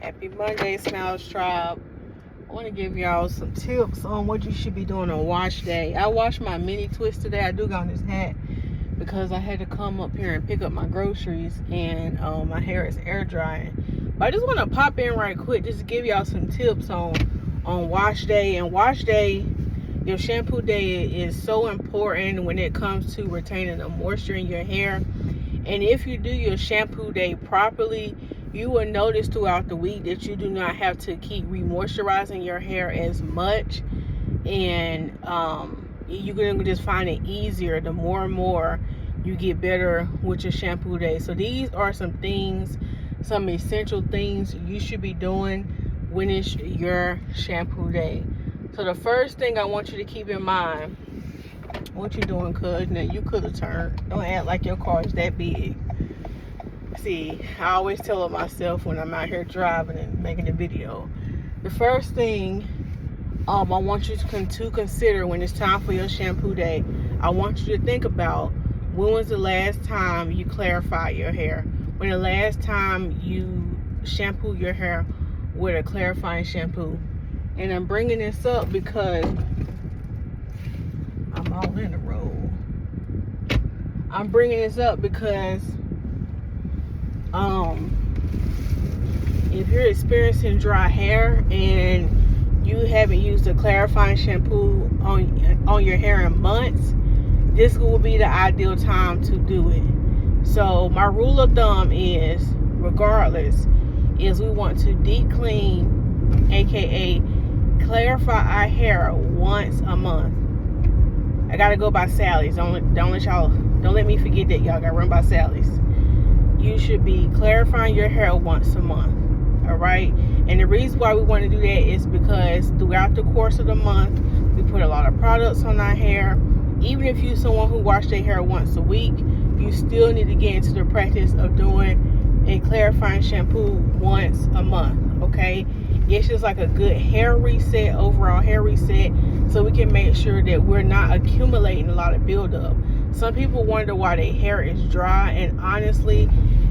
Happy Monday, Smiles Tribe. I want to give y'all some tips on what you should be doing on wash day. I washed my mini twist today. I do got this hat because I had to come up here and pick up my groceries, and my hair is air drying. But I just want to pop in right quick just to give y'all some tips on wash day. And wash day, your shampoo day, is so important when it comes to retaining the moisture in your hair. And if you do your shampoo day properly, you will notice throughout the week that you do not have to keep re-moisturizing your hair as much. And you're going to just find it easier the more and more you get better with your shampoo day. So these are some things, some essential things you should be doing when it's your shampoo day. So the first thing I want you to keep in mind, what you doing, cuz? Now you could have turned. Don't act like your car is that big. See, I always tell myself when I'm out here driving and making a video, the first thing I want you to consider when it's time for your shampoo day, I want you to think about, when was the last time you clarified your hair? When the last time you shampooed your hair with a clarifying shampoo? And I'm bringing this up because I'm all in the road. I'm bringing this up because if you're experiencing dry hair and you haven't used a clarifying shampoo on your hair in months, this will be the ideal time to do it. So my rule of thumb is, regardless, is we want to deep clean, aka clarify our hair once a month. I gotta go by Sally's. Don't let me forget that, y'all. Gotta run by Sally's. You should be clarifying your hair once a month. All right. And the reason why we want to do that is because throughout the course of the month, we put a lot of products on our hair. Even if you're someone who washes their hair once a week, you still need to get into the practice of doing a clarifying shampoo once a month. Okay. It's just like a good hair reset, overall hair reset, so we can make sure that we're not accumulating a lot of buildup. Some people wonder why their hair is dry, and honestly,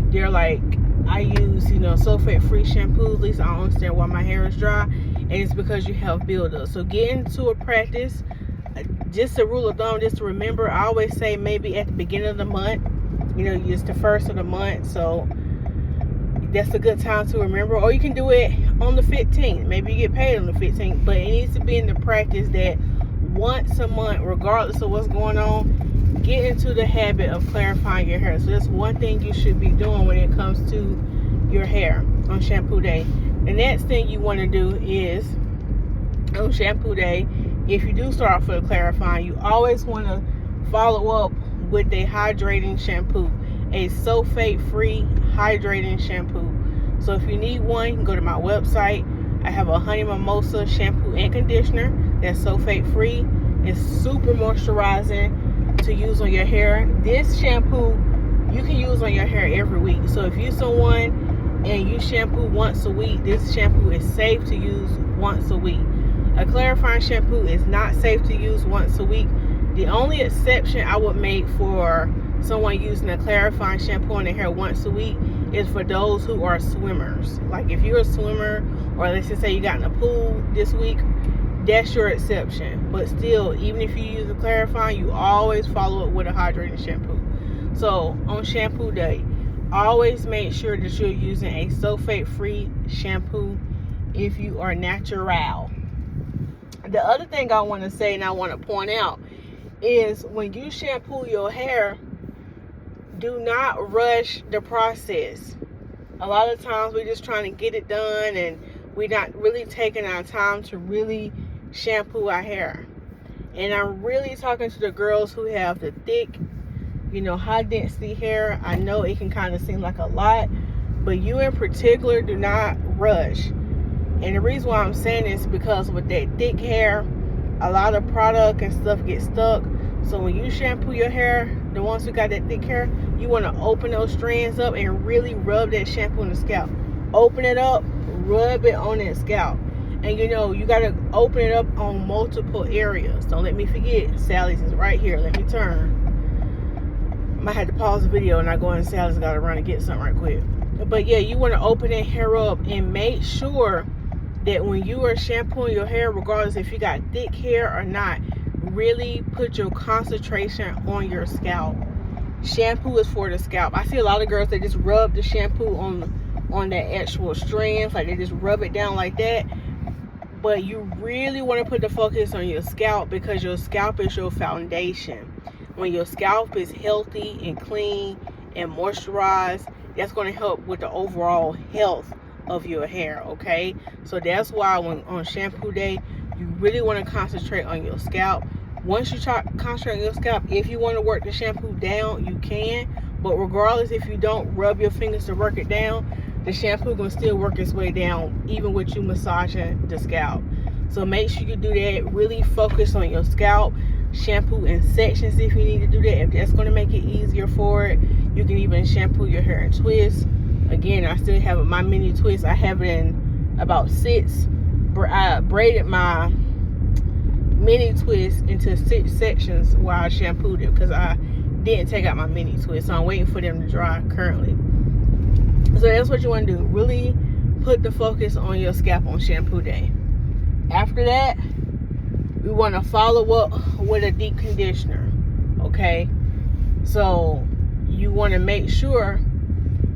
they're like, I use, sulfate-free shampoos. At least I don't understand why my hair is dry, and it's because you have buildup. So get into a practice. Just a rule of thumb, just to remember, I always say maybe at the beginning of the month, it's the first of the month, so that's a good time to remember. Or you can do it on the 15th. Maybe you get paid on the 15th, but it needs to be in the practice that once a month, regardless of what's going on, get into the habit of clarifying your hair. So that's one thing you should be doing when it comes to your hair on shampoo day. The next thing you want to do is, on shampoo day, if you do start off with a clarifying, you always want to follow up with a hydrating shampoo, a sulfate-free hydrating shampoo. So if you need one, you can go to my website. I have a honey mimosa shampoo and conditioner that's sulfate-free. It's super moisturizing to use on your hair. This shampoo you can use on your hair every week. So if you're someone and you shampoo once a week, this shampoo is safe to use once a week. A clarifying shampoo is not safe to use once a week. The only exception I would make for someone using a clarifying shampoo on their hair once a week is for those who are swimmers. Like if you're a swimmer, or let's just say you got in a pool this week, that's your exception. But still, even if you use a clarifying, you always follow it with a hydrating shampoo. So on shampoo day, always make sure that you're using a sulfate-free shampoo if you are natural. The other thing I want to say and I want to point out is, when you shampoo your hair, do not rush the process. A lot of times we're just trying to get it done, and we're not really taking our time to really shampoo our hair. And I'm really talking to the girls who have the thick, high density hair. I know it can kind of seem like a lot, but you in particular, do not rush. And the reason why I'm saying this is because with that thick hair, a lot of product and stuff gets stuck. So when you shampoo your hair, the ones who got that thick hair, you want to open those strands up and really rub that shampoo on the scalp. Open it up, rub it on that scalp. And you got to open it up on multiple areas. Don't let me forget, Sally's is right here. Let me turn. I might have to pause the video and I go in Sally's, got to run and get something right quick. But yeah, you want to open that hair up and make sure that when you are shampooing your hair, regardless if you got thick hair or not, really put your concentration on your scalp. Shampoo is for the scalp. I see a lot of girls that just rub the shampoo on the actual strands, like they just rub it down like that. But you really want to put the focus on your scalp, because your scalp is your foundation. When your scalp is healthy and clean and moisturized, that's going to help with the overall health of your hair, okay? So that's why when on shampoo day, you really want to concentrate on your scalp. Once you concentrate on your scalp, if you want to work the shampoo down, you can. But regardless, if you don't rub your fingers to work it down, the shampoo gonna still work its way down, even with you massaging the scalp. So make sure you do that. Really focus on your scalp. Shampoo in sections if you need to do that. If that's gonna make it easier for it, you can even shampoo your hair in twists. Again, I still have my mini twist. I have it in about 6. I braided my mini twist into 6 sections while I shampooed it, because I didn't take out my mini twist. So I'm waiting for them to dry currently. So that's what you want to do. Really put the focus on your scalp on shampoo day. After that, we want to follow up with a deep conditioner. Okay? So you want to make sure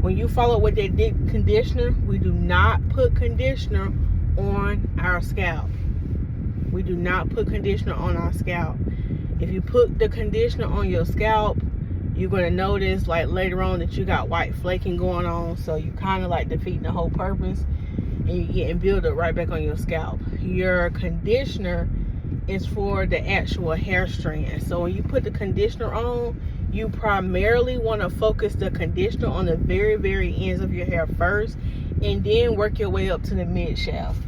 when you follow up with that deep conditioner, we do not put conditioner on our scalp. We do not put conditioner on our scalp. If you put the conditioner on your scalp, you're going to notice like later on that you got white flaking going on. So you kind of like defeating the whole purpose, and you're getting buildup right back on your scalp. Your conditioner is for the actual hair strand. So when you put the conditioner on, you primarily want to focus the conditioner on the very, very ends of your hair first, and then work your way up to the mid shaft.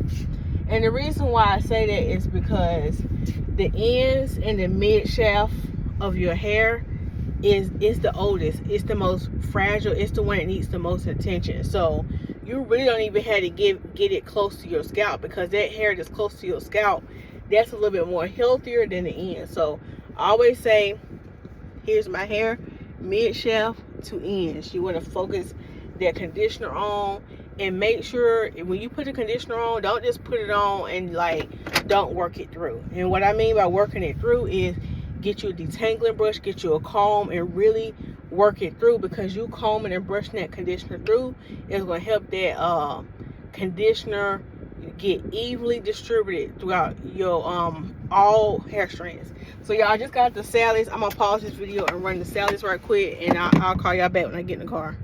And the reason why I say that is because the ends and the mid shaft of your hair is the oldest. It's the most fragile. It's the one that needs the most attention. So you really don't even have to get it close to your scalp, because that hair that's close to your scalp, that's a little bit more healthier than the end. So I always say, here's my hair, mid shaft to ends. You want to focus that conditioner on, and make sure when you put the conditioner on, don't just put it on and like don't work it through. And what I mean by working it through is get you a detangling brush, get you a comb, and really work it through, because you combing and brushing that conditioner through is going to help that conditioner get evenly distributed throughout your all hair strands. So y'all, I just got the salads. I'm gonna pause this video and run the salads right quick, and I'll call y'all back when I get in the car.